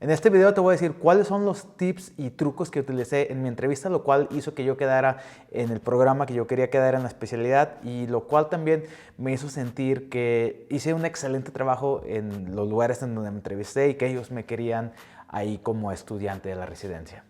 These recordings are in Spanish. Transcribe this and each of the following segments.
En este video te voy a decir cuáles son los tips y trucos que utilicé en mi entrevista, lo cual hizo que yo quedara en el programa que yo quería quedar en la especialidad y lo cual también me hizo sentir que hice un excelente trabajo en los lugares en donde me entrevisté y que ellos me querían ahí como estudiante de la residencia.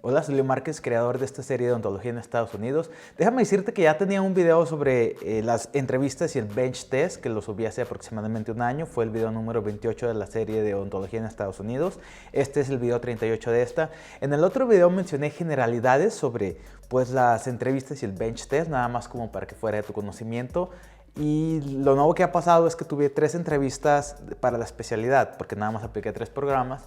Hola, soy Leo Márquez, creador de esta serie de odontología en Estados Unidos. Déjame decirte que ya tenía un video sobre las entrevistas y el bench test, que lo subí hace aproximadamente un año. Fue el video número 28 de la serie de odontología en Estados Unidos. Este es el video 38 de esta. En el otro video mencioné generalidades sobre pues, las entrevistas y el bench test, nada más como para que fuera de tu conocimiento. Y lo nuevo que ha pasado es que tuve 3 entrevistas para la especialidad, porque nada más apliqué 3 programas.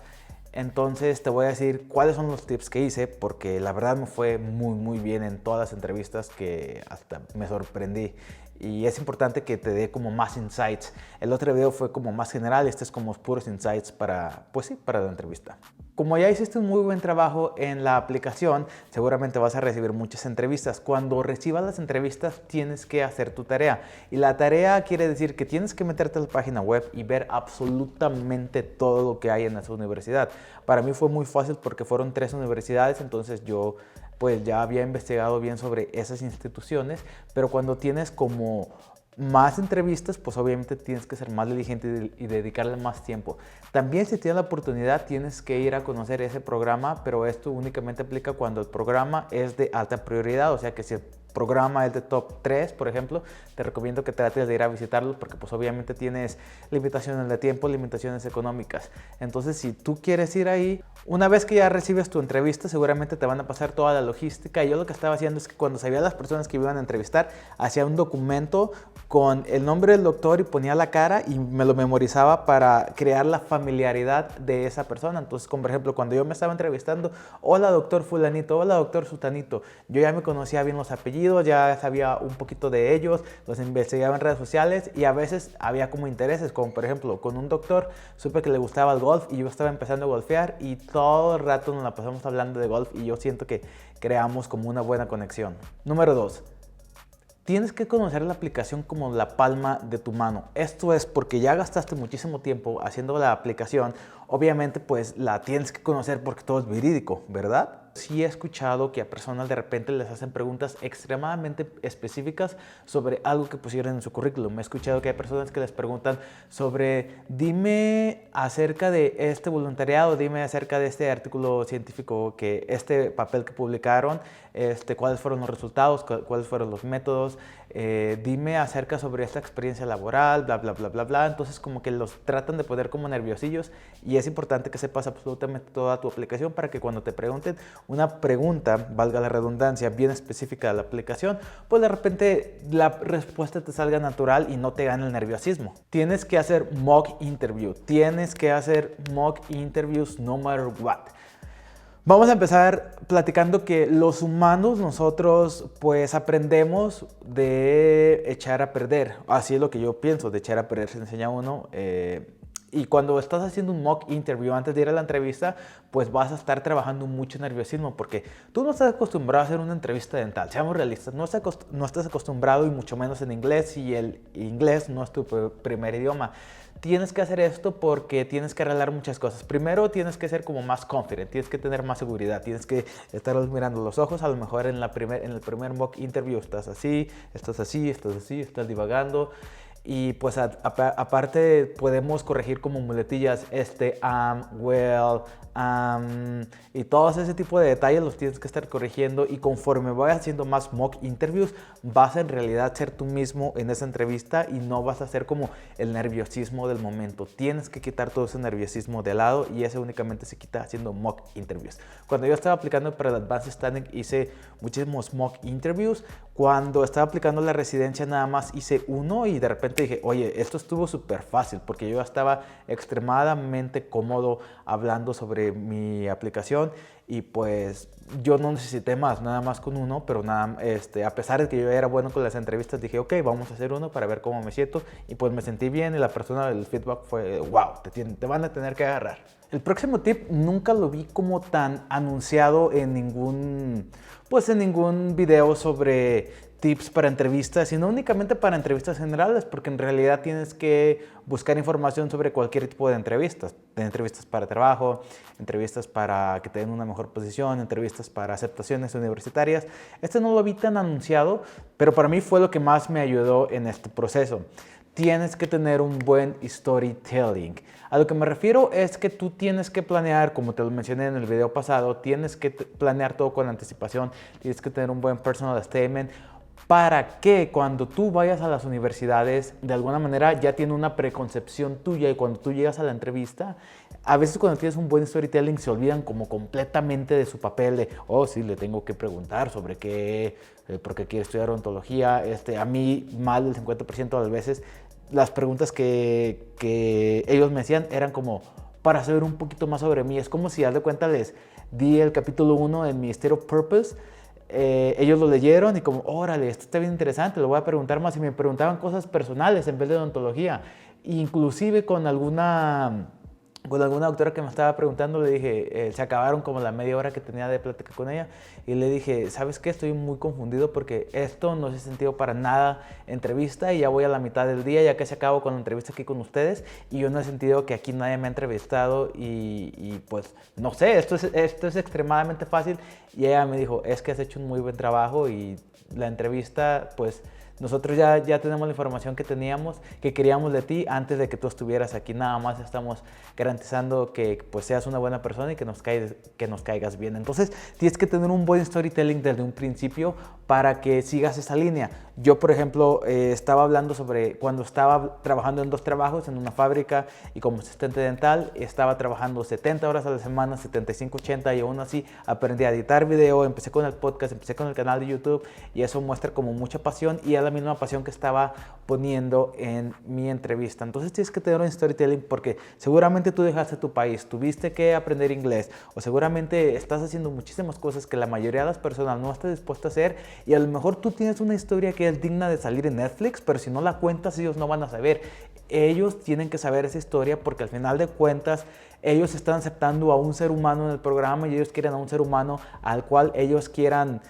Entonces te voy a decir cuáles son los tips que hice, porque la verdad me fue muy bien en todas las entrevistas, que hasta me sorprendí. Y es importante que te dé como más insights. El otro video fue como más general, este es como puros insights para, pues sí, para la entrevista. Como ya hiciste un muy buen trabajo en la aplicación, seguramente vas a recibir muchas entrevistas. Cuando recibas las entrevistas tienes que hacer tu tarea. Y la tarea quiere decir que tienes que meterte a la página web y ver absolutamente todo lo que hay en esa universidad. Para mí fue muy fácil porque fueron 3 universidades, entonces yo pues ya había investigado bien sobre esas instituciones, pero cuando tienes como más entrevistas, pues obviamente tienes que ser más diligente y dedicarle más tiempo. También si tienes la oportunidad tienes que ir a conocer ese programa, pero esto únicamente aplica cuando el programa es de alta prioridad, o sea que si el programa es de top 3, por ejemplo, te recomiendo que trates de ir a visitarlos porque pues obviamente tienes limitaciones de tiempo, limitaciones económicas. Entonces si tú quieres ir ahí, una vez que ya recibes tu entrevista seguramente te van a pasar toda la logística. Y yo lo que estaba haciendo es que cuando sabía las personas que me iban a entrevistar, hacía un documento con el nombre del doctor y ponía la cara y me lo memorizaba para crear la familiaridad de esa persona. Entonces, como por ejemplo, cuando yo me estaba entrevistando, hola doctor fulanito, hola doctor sutanito, yo ya me conocía bien los apellidos, ya sabía un poquito de ellos, los investigaba en redes sociales y a veces había como intereses, como por ejemplo, con un doctor supe que le gustaba el golf y yo estaba empezando a golfear y todo el rato nos la pasamos hablando de golf y yo siento que creamos como una buena conexión. Número 2. Tienes que conocer la aplicación como la palma de tu mano. Esto es porque ya gastaste muchísimo tiempo haciendo la aplicación. Obviamente pues la tienes que conocer porque todo es verídico, ¿verdad? Sí he escuchado que a personas de repente les hacen preguntas extremadamente específicas sobre algo que pusieron en su currículum. He escuchado que hay personas que les preguntan sobre dime acerca de este voluntariado, dime acerca de este artículo científico, que este papel que publicaron, cuáles fueron los resultados, cuáles fueron los métodos, dime acerca sobre esta experiencia laboral, bla, bla, bla, bla, bla. Entonces como que los tratan de poner como nerviosillos y es importante que sepas absolutamente toda tu aplicación para que cuando te pregunten una pregunta, valga la redundancia, bien específica de la aplicación, pues de repente la respuesta te salga natural y no te gane el nerviosismo. Tienes que hacer mock interview, tienes que hacer mock interviews no matter what. Vamos a empezar platicando que los humanos, nosotros pues aprendemos de echar a perder. Así es lo que yo pienso, de echar a perder se enseña a uno. Y cuando estás haciendo un mock interview antes de ir a la entrevista, pues vas a estar trabajando mucho nerviosismo porque tú no estás acostumbrado a hacer una entrevista dental. Seamos realistas, no estás acostumbrado y mucho menos en inglés y el inglés no es tu primer idioma. Tienes que hacer esto porque tienes que arreglar muchas cosas. Primero tienes que ser como más confident, tienes que tener más seguridad, tienes que estar mirando los ojos. A lo mejor en el primer mock interview estás así, estás divagando. Y pues aparte podemos corregir como muletillas, well, y todos ese tipo de detalles los tienes que estar corrigiendo y conforme vayas haciendo más mock interviews vas a en realidad ser tú mismo en esa entrevista y no vas a ser como el nerviosismo del momento. Tienes que quitar todo ese nerviosismo de lado y ese únicamente se quita haciendo mock interviews. Cuando yo estaba aplicando para el Advanced Standing hice muchísimos mock interviews. Cuando estaba aplicando la residencia nada más hice uno y de repente dije, oye, esto estuvo súper fácil porque yo estaba extremadamente cómodo hablando sobre mi aplicación y pues yo no necesité más, nada más con uno, pero nada, a pesar de que yo era bueno con las entrevistas, dije, ok, vamos a hacer uno para ver cómo me siento y pues me sentí bien y la persona del feedback fue, wow, te van a tener que agarrar. El próximo tip nunca lo vi como tan anunciado en ningún video sobre tips para entrevistas, sino únicamente para entrevistas generales, porque en realidad tienes que buscar información sobre cualquier tipo de entrevistas para trabajo, entrevistas para que te den una mejor posición, entrevistas para aceptaciones universitarias. Este no lo vi tan anunciado, pero para mí fue lo que más me ayudó en este proceso. Tienes que tener un buen storytelling. A lo que me refiero es que tú tienes que planear, como te lo mencioné en el video pasado, tienes que planear todo con anticipación, tienes que tener un buen personal statement para que cuando tú vayas a las universidades, de alguna manera ya tiene una preconcepción tuya y cuando tú llegas a la entrevista, a veces cuando tienes un buen storytelling se olvidan como completamente de su papel de, oh sí, le tengo que preguntar sobre qué, por qué quiere estudiar odontología. A mí, más del 50% de las veces, las preguntas que ellos me hacían eran como para saber un poquito más sobre mí. Es como si, haz de cuenta, les di el capítulo 1 en Ministerio Purpose. Ellos lo leyeron y como, órale, esto está bien interesante, lo voy a preguntar más. Y me preguntaban cosas personales en vez de odontología. Inclusive con alguna doctora que me estaba preguntando, le dije, se acabaron como la media hora que tenía de plática con ella y le dije, ¿sabes qué? Estoy muy confundido porque esto no se ha sentido para nada entrevista y ya voy a la mitad del día, ya que se acabó con la entrevista aquí con ustedes y yo no he sentido que aquí nadie me ha entrevistado y pues no sé, esto es extremadamente fácil. Y ella me dijo, es que has hecho un muy buen trabajo y la entrevista pues nosotros ya tenemos la información que teníamos, que queríamos de ti antes de que tú estuvieras aquí. Nada más estamos garantizando que pues seas una buena persona y que nos caigas bien. Entonces tienes que tener un buen storytelling desde un principio para que sigas esa línea. Yo, por ejemplo, estaba hablando sobre cuando estaba trabajando en 2 trabajos, en una fábrica y como asistente dental, estaba trabajando 70 horas a la semana, 75, 80 y aún así aprendí a editar video, empecé con el podcast, empecé con el canal de YouTube y eso muestra como mucha pasión y es la misma pasión que estaba poniendo en mi entrevista. Entonces tienes que tener un storytelling porque seguramente tú dejaste tu país, tuviste que aprender inglés o seguramente estás haciendo muchísimas cosas que la mayoría de las personas no está dispuesta a hacer y a lo mejor tú tienes una historia que es digna de salir en Netflix, pero si no la cuentas ellos no van a saber. Ellos tienen que saber esa historia porque al final de cuentas ellos están aceptando a un ser humano en el programa y ellos quieren a un ser humano al cual ellos quieran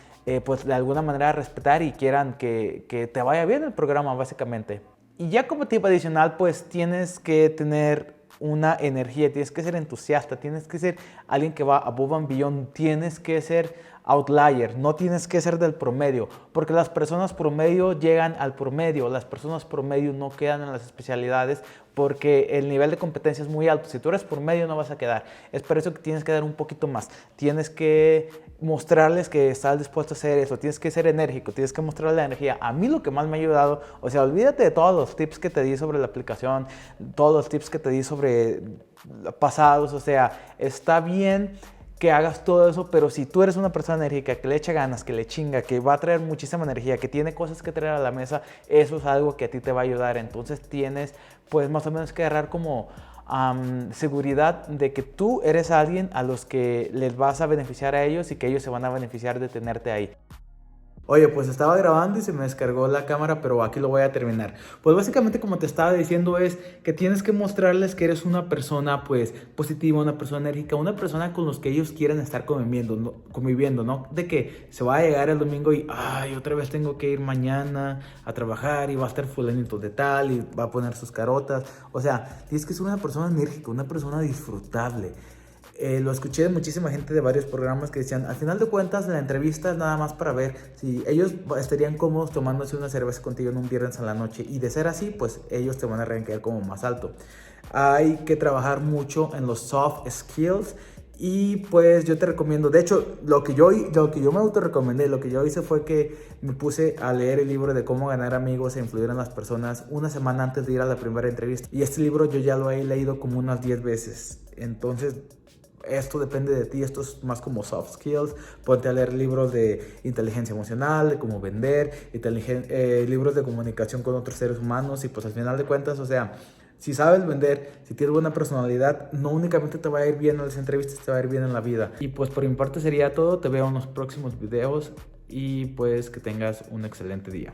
pues de alguna manera respetar y quieran que te vaya bien el programa básicamente. Y ya como tip adicional pues tienes que tener una energía, tienes que ser entusiasta, tienes que ser alguien que va above and beyond, tienes que ser outlier, no tienes que ser del promedio, porque las personas promedio llegan al promedio, las personas promedio no quedan en las especialidades porque el nivel de competencia es muy alto. Si tú eres promedio no vas a quedar, es por eso que tienes que dar un poquito más, tienes que mostrarles que estás dispuesto a hacer eso, tienes que ser enérgico, tienes que mostrarle la energía. A mí lo que más me ha ayudado, o sea, olvídate de todos los tips que te di sobre la aplicación, todos los tips que te di sobre pasados, o sea, está bien que hagas todo eso, pero si tú eres una persona enérgica, que le echa ganas, que le chinga, que va a traer muchísima energía, que tiene cosas que traer a la mesa, eso es algo que a ti te va a ayudar. Entonces tienes pues más o menos que agarrar como seguridad de que tú eres alguien a los que les vas a beneficiar a ellos y que ellos se van a beneficiar de tenerte ahí. Oye, pues estaba grabando y se me descargó la cámara, pero aquí lo voy a terminar. Pues básicamente como te estaba diciendo es que tienes que mostrarles que eres una persona pues positiva, una persona enérgica, una persona con los que ellos quieren estar conviviendo, ¿no? De que se va a llegar el domingo y, ay, otra vez tengo que ir mañana a trabajar y va a estar fulanito de tal y va a poner sus carotas. O sea, tienes que ser una persona enérgica, una persona disfrutable. Lo escuché de muchísima gente de varios programas que decían, al final de cuentas la entrevista es nada más para ver si ellos estarían cómodos tomándose una cerveza contigo en un viernes a la noche y de ser así, pues ellos te van a rankear como más alto. Hay que trabajar mucho en los soft skills y pues yo te recomiendo, de hecho lo que yo me autorrecomendé, lo que yo hice fue que me puse a leer el libro de cómo ganar amigos e influir en las personas una semana antes de ir a la primera entrevista y este libro yo ya lo he leído como unas 10 veces, entonces esto depende de ti, esto es más como soft skills. Ponte a leer libros de inteligencia emocional, de cómo vender, libros de comunicación con otros seres humanos y pues al final de cuentas, o sea, si sabes vender, si tienes buena personalidad, no únicamente te va a ir bien en las entrevistas, te va a ir bien en la vida. Y pues por mi parte sería todo, te veo en los próximos videos y pues que tengas un excelente día.